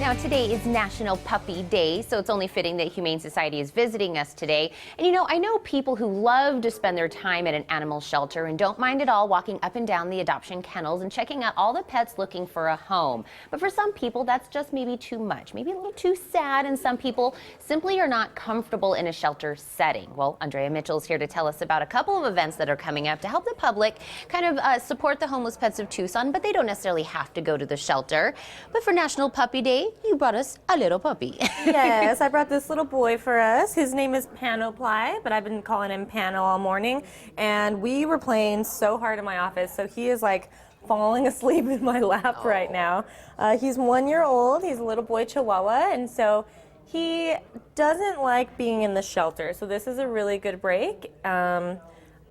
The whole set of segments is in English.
Now, today is National Puppy Day, so it's only fitting that Humane Society is visiting us today. And I know people who love to spend their time at an animal shelter and don't mind at all walking up and down the adoption kennels and checking out all the pets looking for a home. But for some people, that's just maybe too much, maybe a little too sad, and some people simply are not comfortable in a shelter setting. Well, Andrea Mitchell is here to tell us about a couple of events that are coming up to help the public kind of support the homeless pets of Tucson, but they don't necessarily have to go to the shelter. But for National Puppy Day, you brought us a little puppy. Yes, I brought this little boy for us. His name is Panoply, but I've been calling him Pano all morning. And we were playing so hard in my office, so he is like falling asleep in my lap right now. He's 1 year old. He's a little boy Chihuahua, and so he doesn't like being in the shelter. So this is a really good break.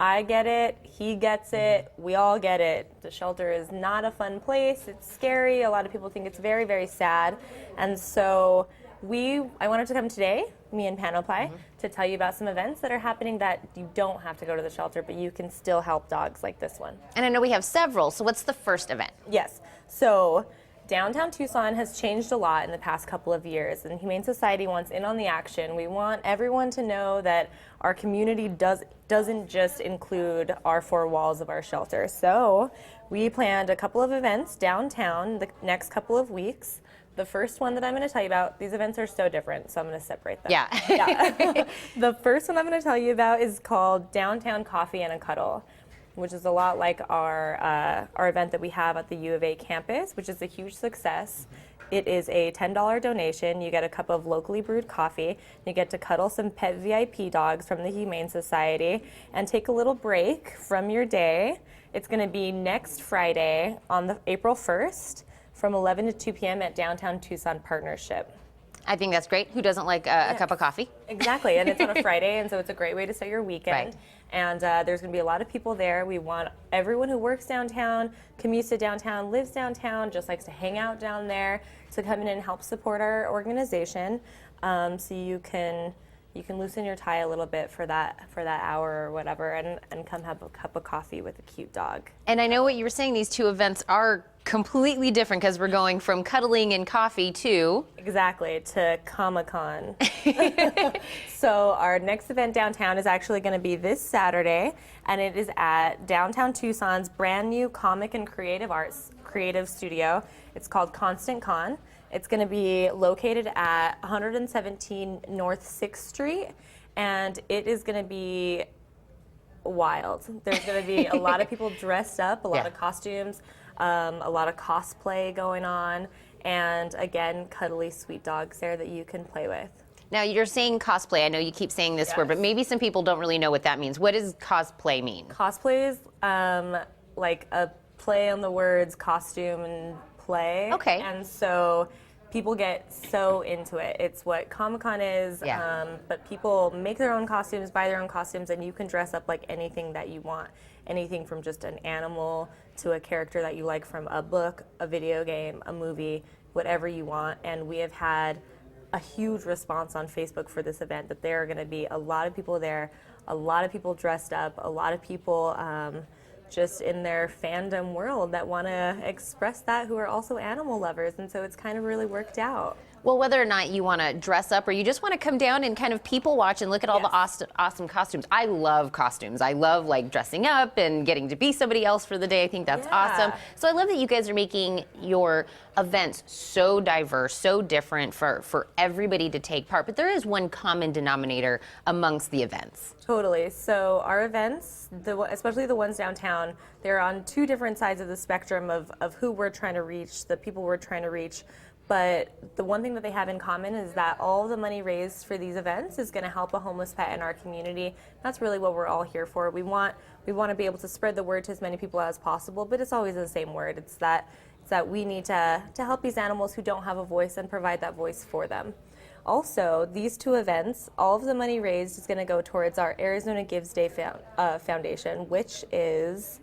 I get it, he gets it, we all get it. The shelter is not a fun place, it's scary, a lot of people think it's very, very sad. And so I wanted to come today, me and Panoply, to tell you about some events that are happening that you don't have to go to the shelter, but you can still help dogs like this one. And I know we have several, so what's the first event? Yes, so downtown Tucson has changed a lot in the past couple of years, and Humane Society wants in on the action. We want everyone to know that our community doesn't just include our four walls of our shelter. So we planned a couple of events downtown the next couple of weeks. The first one that I'm going to tell you about, these events are so different, so I'm going to separate them. Yeah. The first one I'm going to tell you about is called Downtown Coffee and a Cuddle, which is a lot like our event that we have at the U of A campus, which is a huge success. It is a $10 donation. You get a cup of locally brewed coffee. You get to cuddle some pet VIP dogs from the Humane Society and take a little break from your day. It's going to be next Friday on April 1st from 11 to 2 p.m. at Downtown Tucson Partnership. I think that's great. Who doesn't like a cup of coffee? Exactly, and it's on a Friday, and so it's a great way to start your weekend. Right. And there's going to be a lot of people there. We want everyone who works downtown, commutes to downtown, lives downtown, just likes to hang out down there, to come in and help support our organization. So you can loosen your tie a little bit for that hour or whatever, and come have a cup of coffee with a cute dog. And I know what you were saying, these two events are completely different because we're going from cuddling and coffee to... Exactly, to Comic-Con. So our next event downtown is actually going to be this Saturday, and it is at downtown Tucson's brand new comic and creative arts creative studio. It's called Constant Con. It's going to be located at 117 North 6th Street, and it is going to be wild. There's going to be a lot of people dressed up, a lot of costumes, a lot of cosplay going on, and again, cuddly sweet dogs there that you can play with. Now, you're saying cosplay. I know you keep saying this word, but maybe some people don't really know what that means. What does cosplay mean? Cosplay is like a play on the words costume and play. Okay. And so people get so into it. It's what Comic-Con is, but people make their own costumes, buy their own costumes, and you can dress up like anything that you want. Anything from just an animal to a character that you like from a book, a video game, a movie, whatever you want. And we have had a huge response on Facebook for this event, that there are going to be a lot of people there, a lot of people dressed up, a lot of people just in their fandom world that want to express that, who are also animal lovers, and so it's kind of really worked out. Well, whether or not you want to dress up or you just want to come down and kind of people watch and look at all the awesome costumes. I love costumes. I love like dressing up and getting to be somebody else for the day. I think that's awesome. So I love that you guys are making your events so diverse, so different for everybody to take part. But there is one common denominator amongst the events. Totally. So our events, especially the ones downtown, they're on two different sides of the spectrum of who we're trying to reach, the people we're trying to reach. But the one thing that they have in common is that all the money raised for these events is going to help a homeless pet in our community. That's really what we're all here for. We want to be able to spread the word to as many people as possible, but it's always the same word. It's that we need to help these animals who don't have a voice and provide that voice for them. Also, these two events, all of the money raised is going to go towards our Arizona Gives Day Foundation, which is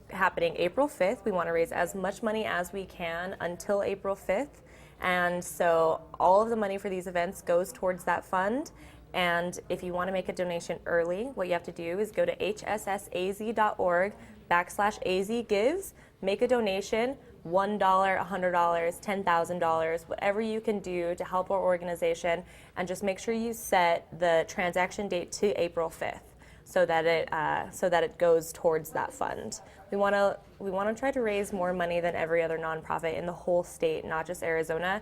happening April 5th. We want to raise as much money as we can until April 5th. And so all of the money for these events goes towards that fund. And if you want to make a donation early, what you have to do is go to hssaz.org/azgives, make a donation. $1, $100, $10,000, whatever you can do to help our organization, and just make sure you set the transaction date to April 5th. So that it goes towards that fund. We want to try to raise more money than every other nonprofit in the whole state, not just Arizona.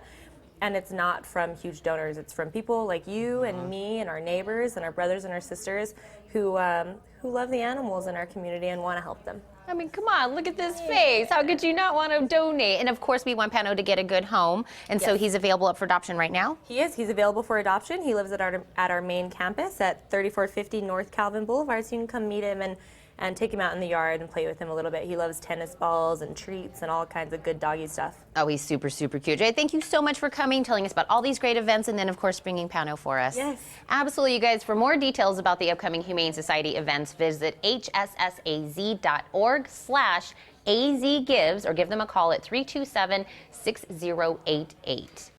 And it's not from huge donors. It's from people like you and me and our neighbors and our brothers and our sisters who love the animals in our community and want to help them. I mean, come on, look at this face. How could you not want to donate? And of course, we want Pano to get a good home. And so he's available up for adoption right now? He is. He's available for adoption. He lives at our main campus at 3450 North Calvin Boulevard. So you can come meet him and take him out in the yard and play with him a little bit. He loves tennis balls and treats and all kinds of good doggy stuff. Oh, he's super, super cute. Jay, thank you so much for coming, telling us about all these great events, and then, of course, bringing Pano for us. Yes. Absolutely, you guys. For more details about the upcoming Humane Society events, visit hssaz.org/azgives or give them a call at 327-6088.